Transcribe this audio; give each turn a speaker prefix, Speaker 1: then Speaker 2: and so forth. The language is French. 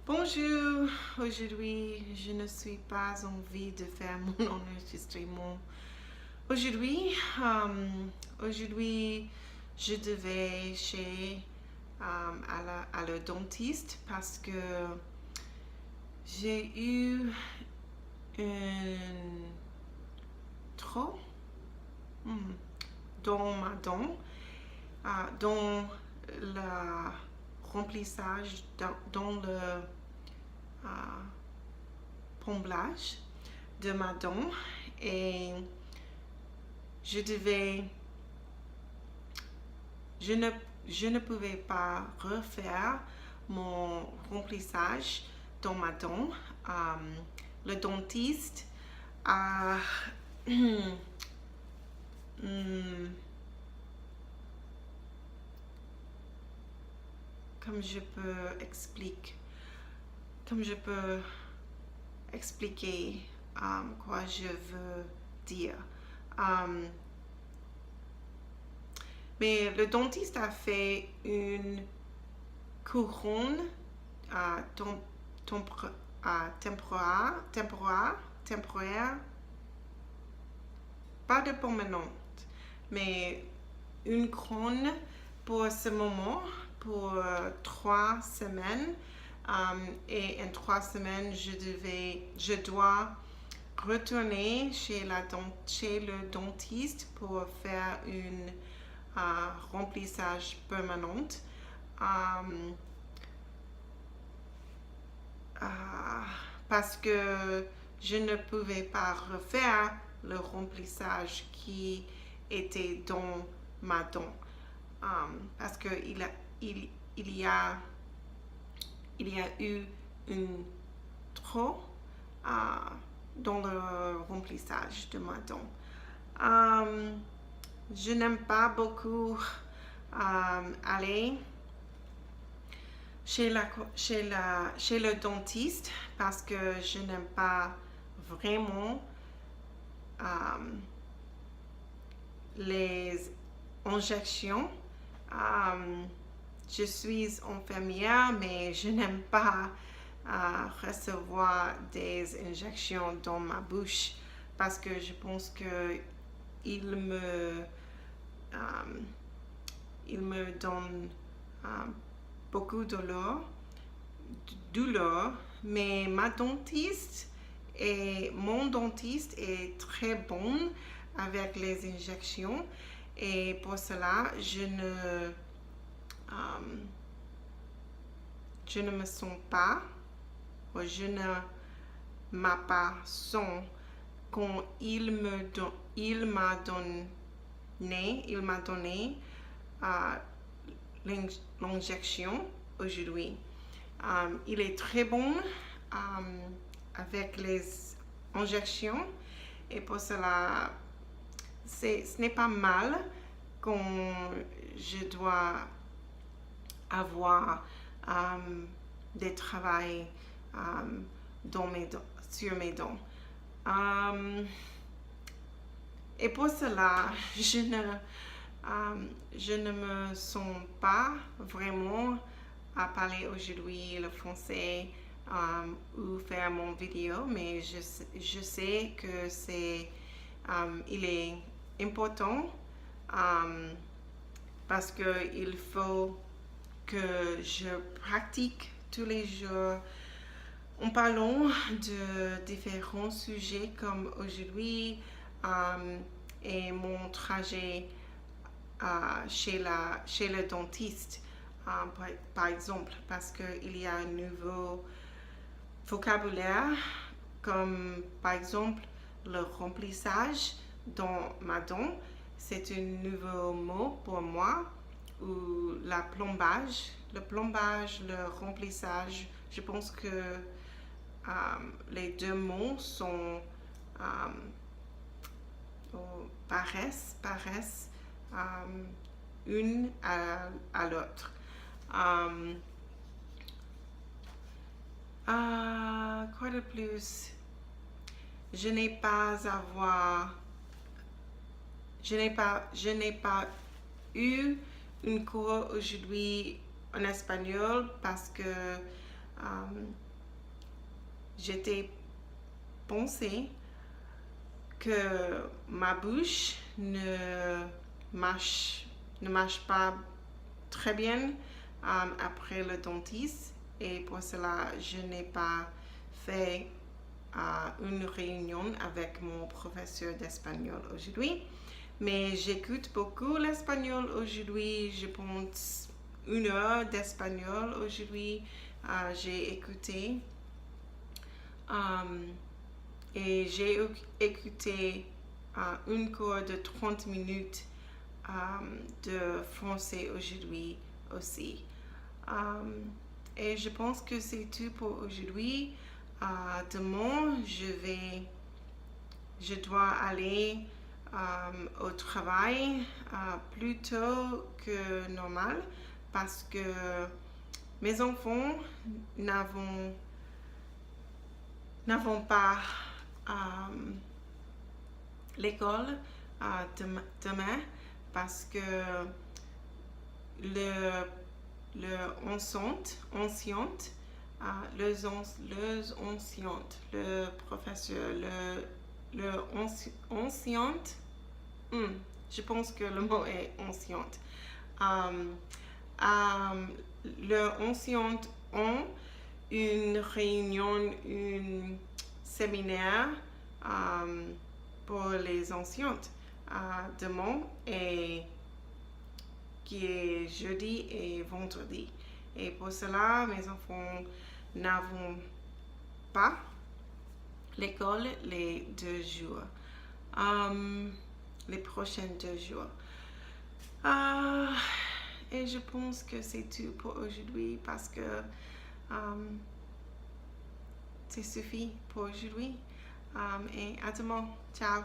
Speaker 1: Bonjour, aujourd'hui je ne suis pas envie de faire mon enregistrement. Aujourd'hui, aujourd'hui je devais chez à le dentiste parce que j'ai eu un trop dans ma dent, dans le remplissage, dans le comblage de ma dent et je devais, je ne, je ne pouvais pas refaire mon remplissage dans ma dent. Le dentiste a comme je peux expliquer, comme je peux expliquer quoi je veux dire. Mais le dentiste a fait une couronne temporaire, pas de permanente, mais une couronne pour ce moment, pour 3 semaines. Et en 3 semaines, je dois retourner chez le dentiste pour faire une remplissage permanent. Parce que je ne pouvais pas refaire le remplissage qui était dans ma dent. Parce que il y a eu une trop dans le remplissage de ma dent. Je n'aime pas beaucoup aller chez le dentiste parce que je n'aime pas vraiment les injections. Je suis infirmière, mais je n'aime pas recevoir des injections dans ma bouche parce que je pense que il me donne beaucoup de douleur, mais mon dentiste est très bon avec les injections et pour cela je ne me sens pas, ou je ne m'a pas sens quand il m'a donné l'injection aujourd'hui. Il est très bon avec les injections et pour cela ce n'est pas mal quand je dois avoir des travail sur mes dents. Et pour cela, je ne me sens pas vraiment à parler aujourd'hui le français ou faire mon vidéo, mais je sais que il est important parce qu'il faut que je pratique tous les jours en parlant de différents sujets comme aujourd'hui et mon trajet chez le dentiste, par exemple, parce qu'il y a un nouveau vocabulaire, comme par exemple le remplissage dans ma dent, c'est un nouveau mot pour moi, ou le plombage, le remplissage. Je pense que les deux mots sont paraissent une à l'autre. Quoi de plus? Je n'ai pas eu une cours aujourd'hui en espagnol parce que J'étais pensé que ma bouche marche, ne marche pas très bien après le dentiste et pour cela je n'ai pas fait une réunion avec mon professeur d'espagnol aujourd'hui. Mais j'écoute beaucoup l'espagnol aujourd'hui. Je pense 1 heure d'espagnol aujourd'hui. J'ai écouté et j'ai écouté une cours de 30 minutes de français aujourd'hui aussi. Et je pense que c'est tout pour aujourd'hui. Demain, je dois aller au travail plus tôt que normal parce que mes enfants n'avons pas l'école demain parce que le professeur, je pense que le mot est anciente. Le ancien ont une réunion, un séminaire pour les anciennes demain et qui est jeudi et vendredi. Et pour cela, mes enfants n'avons pas l'école les 2 jours, les prochains 2 jours. Et je pense que c'est tout pour aujourd'hui parce que c'est suffit pour aujourd'hui. Et à demain. Ciao.